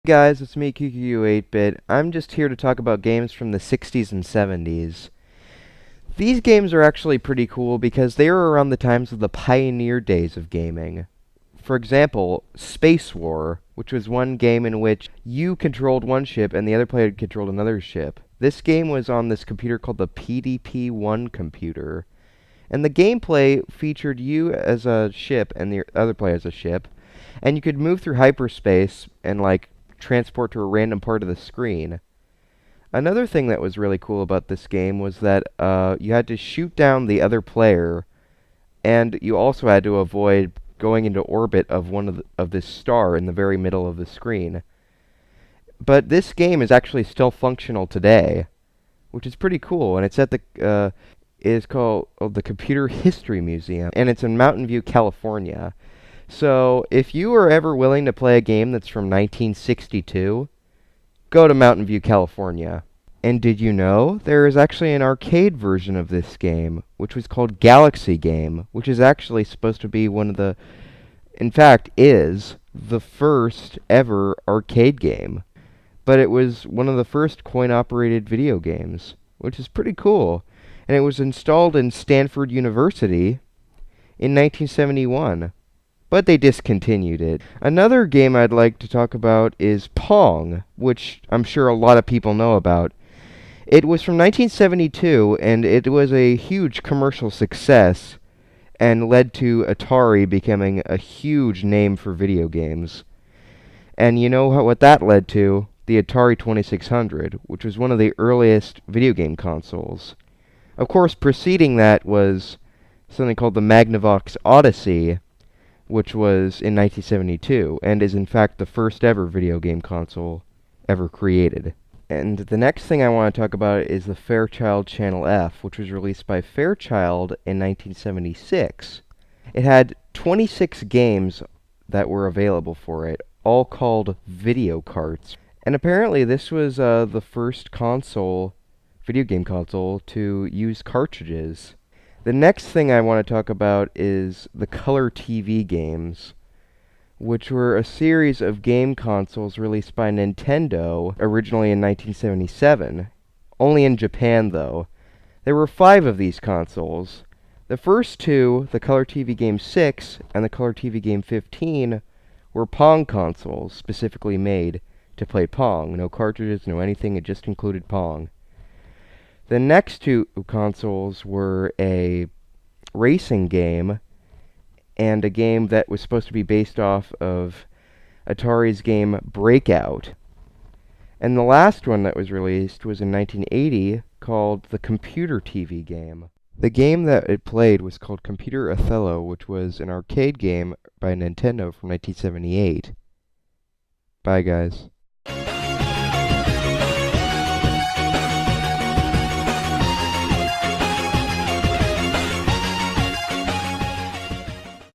Guys, it's me, QQ8-Bit. I'm just here to talk about games from the 60s and 70s. These games are actually pretty cool because they were around the times of the pioneer days of gaming. For example, Space War, which was one game in which you controlled one ship and the other player controlled another ship. This game was on this computer called the PDP-1 computer. And the gameplay featured you as a ship and the other player as a ship. And you could move through hyperspace and, transport to a random part of the screen. Another thing that was really cool about this game was that you had to shoot down the other player, and you also had to avoid going into orbit of of this star in the very middle of the screen. But this game is actually still functional today, which is pretty cool, and it's at the it is called the Computer History Museum, and it's in Mountain View, California. So, if you are ever willing to play a game that's from 1962, go to Mountain View, California. And did you know there is actually an arcade version of this game, which was called Galaxy Game, which is actually supposed to be in fact, is the first ever arcade game. But it was one of the first coin-operated video games, which is pretty cool. And it was installed in Stanford University in 1971. But they discontinued it. Another game I'd like to talk about is Pong, which I'm sure a lot of people know about. It was from 1972, and it was a huge commercial success, and led to Atari becoming a huge name for video games. And you know what that led to? The Atari 2600, which was one of the earliest video game consoles. Of course, preceding that was something called the Magnavox Odyssey, which was in 1972, and is in fact the first ever video game console ever created. And the next thing I want to talk about is the Fairchild Channel F, which was released by Fairchild in 1976. It had 26 games that were available for it, all called video carts. And apparently this was the first video game console, to use cartridges. The next thing I want to talk about is the Color TV games, which were a series of game consoles released by Nintendo originally in 1977. Only in Japan, though. There were 5 of these consoles. The first two, the Color TV Game 6 and the Color TV Game 15, were Pong consoles specifically made to play Pong. No cartridges, no anything, it just included Pong. The next two consoles were a racing game and a game that was supposed to be based off of Atari's game Breakout. And the last one that was released was in 1980, called the Computer TV Game. The game that it played was called Computer Othello, which was an arcade game by Nintendo from 1978. Bye, guys.